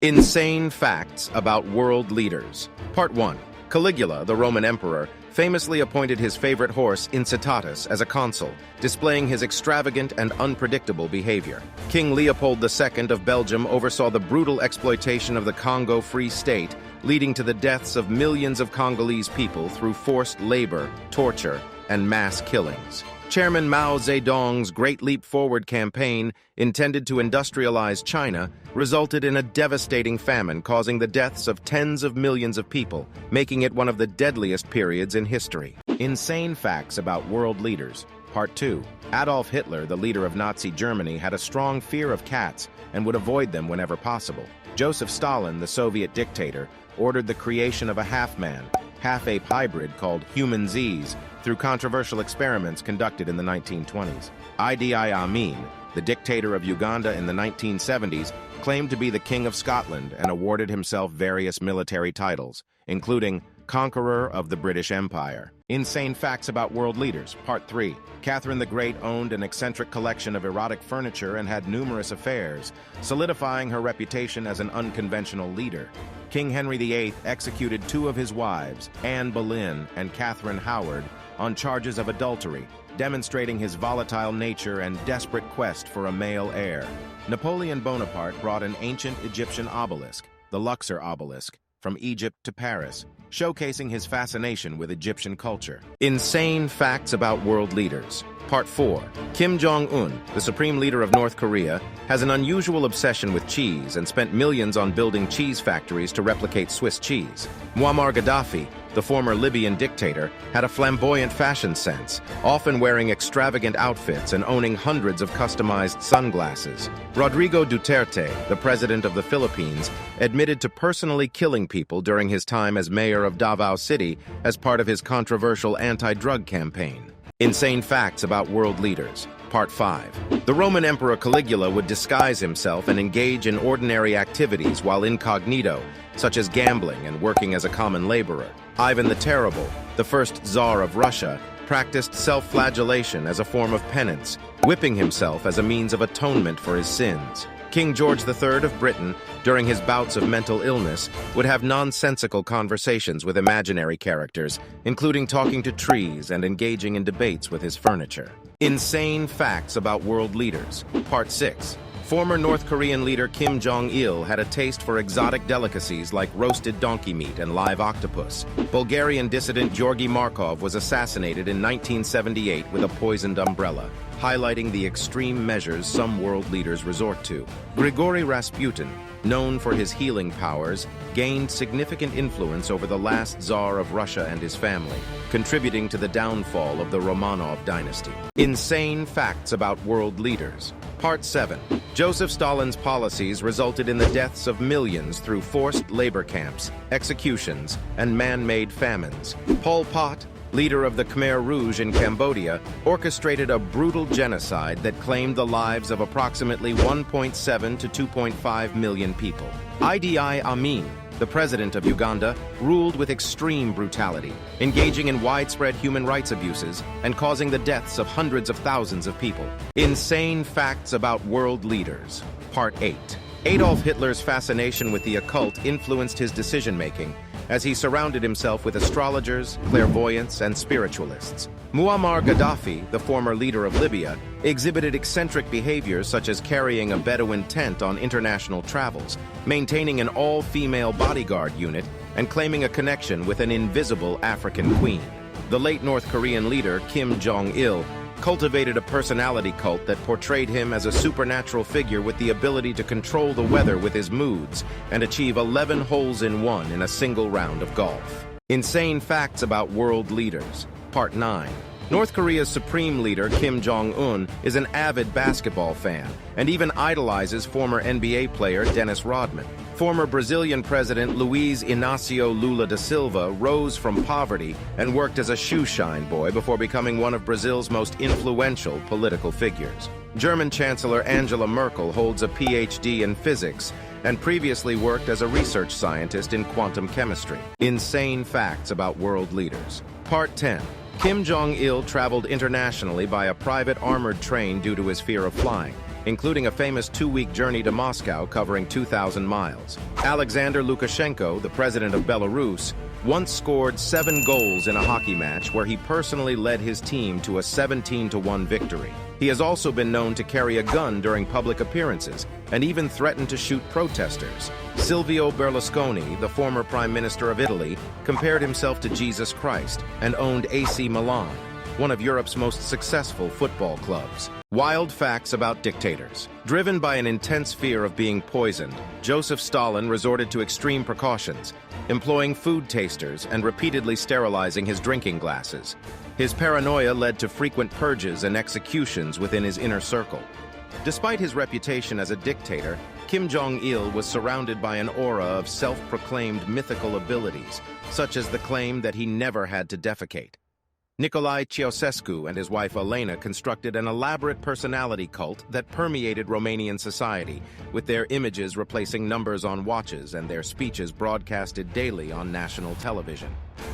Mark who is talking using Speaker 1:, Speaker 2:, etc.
Speaker 1: Insane facts about world leaders. Part 1. Caligula, the Roman emperor, famously appointed his favorite horse, Incitatus, as a consul, displaying his extravagant and unpredictable behavior. King Leopold II of Belgium oversaw the brutal exploitation of the Congo Free State, leading to the deaths of millions of Congolese people through forced labor, torture, and mass killings. Chairman Mao Zedong's Great Leap Forward campaign, intended to industrialize China, resulted in a devastating famine causing the deaths of tens of millions of people, making it one of the deadliest periods in history. Insane facts about world leaders. Part 2. Adolf Hitler, the leader of Nazi Germany, had a strong fear of cats and would avoid them whenever possible. Joseph Stalin, the Soviet dictator, ordered the creation of a half-man, half-ape hybrid called Human Z's through controversial experiments conducted in the 1920s. Idi Amin, the dictator of Uganda in the 1970s, claimed to be the King of Scotland and awarded himself various military titles, including Conqueror of the British Empire. Insane facts about world leaders. Part 3. Catherine the Great owned an eccentric collection of erotic furniture and had numerous affairs, solidifying her reputation as an unconventional leader. King Henry VIII executed two of his wives, Anne Boleyn and Catherine Howard, on charges of adultery, demonstrating his volatile nature and desperate quest for a male heir. Napoleon Bonaparte brought an ancient Egyptian obelisk, the Luxor obelisk, from Egypt to Paris, showcasing his fascination with Egyptian culture. Insane facts about world leaders. Part 4. Kim Jong-un, the supreme leader of North Korea, has an unusual obsession with cheese and spent millions on building cheese factories to replicate Swiss cheese. Muammar Gaddafi, the former Libyan dictator, had a flamboyant fashion sense, often wearing extravagant outfits and owning hundreds of customized sunglasses. Rodrigo Duterte, the president of the Philippines, admitted to personally killing people during his time as mayor of Davao City as part of his controversial anti-drug campaign. Insane facts about world leaders. Part 5. The Roman Emperor Caligula would disguise himself and engage in ordinary activities while incognito, such as gambling and working as a common laborer. Ivan the Terrible, the first Tsar of Russia, practiced self-flagellation as a form of penance, whipping himself as a means of atonement for his sins. King George III of Britain, during his bouts of mental illness, would have nonsensical conversations with imaginary characters, including talking to trees and engaging in debates with his furniture. Insane facts about world leaders. Part 6. Former North Korean leader Kim Jong-il had a taste for exotic delicacies like roasted donkey meat and live octopus. Bulgarian dissident Georgy Markov was assassinated in 1978 with a poisoned umbrella, highlighting the extreme measures some world leaders resort to. Grigory Rasputin, known for his healing powers, gained significant influence over the last Tsar of Russia and his family, contributing to the downfall of the Romanov dynasty. Insane facts about world leaders. Part 7. Joseph Stalin's policies resulted in the deaths of millions through forced labor camps, executions, and man-made famines. Pol Pot, leader of the Khmer Rouge in Cambodia, orchestrated a brutal genocide that claimed the lives of approximately 1.7 to 2.5 million people. Idi Amin, the president of Uganda, ruled with extreme brutality, engaging in widespread human rights abuses and causing the deaths of hundreds of thousands of people. Insane facts about world leaders. Part 8. Adolf Hitler's fascination with the occult influenced his decision-making, as he surrounded himself with astrologers, clairvoyants, and spiritualists. Muammar Gaddafi, the former leader of Libya, exhibited eccentric behaviors such as carrying a Bedouin tent on international travels, maintaining an all-female bodyguard unit, and claiming a connection with an invisible African queen. The late North Korean leader, Kim Jong-il, cultivated a personality cult that portrayed him as a supernatural figure with the ability to control the weather with his moods and achieve 11 holes in one in a single round of golf. Insane facts about world leaders. Part 9. North Korea's supreme leader, Kim Jong-un, is an avid basketball fan and even idolizes former NBA player Dennis Rodman. Former Brazilian President Luiz Inácio Lula da Silva rose from poverty and worked as a shoeshine boy before becoming one of Brazil's most influential political figures. German Chancellor Angela Merkel holds a PhD in physics and previously worked as a research scientist in quantum chemistry. Insane facts about world leaders. Part 10. Kim Jong-il traveled internationally by a private armored train due to his fear of flying. including a famous 2-week journey to Moscow covering 2,000 miles. Alexander Lukashenko, the president of Belarus, once scored 7 goals in a hockey match where he personally led his team to a 17-1 victory. He has also been known to carry a gun during public appearances and even threatened to shoot protesters. Silvio Berlusconi, the former Prime Minister of Italy, compared himself to Jesus Christ and owned AC Milan, one of Europe's most successful football clubs. Wild facts about dictators. Driven by an intense fear of being poisoned, Joseph Stalin resorted to extreme precautions, employing food tasters and repeatedly sterilizing his drinking glasses. His paranoia led to frequent purges and executions within his inner circle. Despite his reputation as a dictator, Kim Jong-il was surrounded by an aura of self-proclaimed mythical abilities, such as the claim that he never had to defecate. Nicolae Ceausescu and his wife Elena constructed an elaborate personality cult that permeated Romanian society, with their images replacing numbers on watches and their speeches broadcasted daily on national television.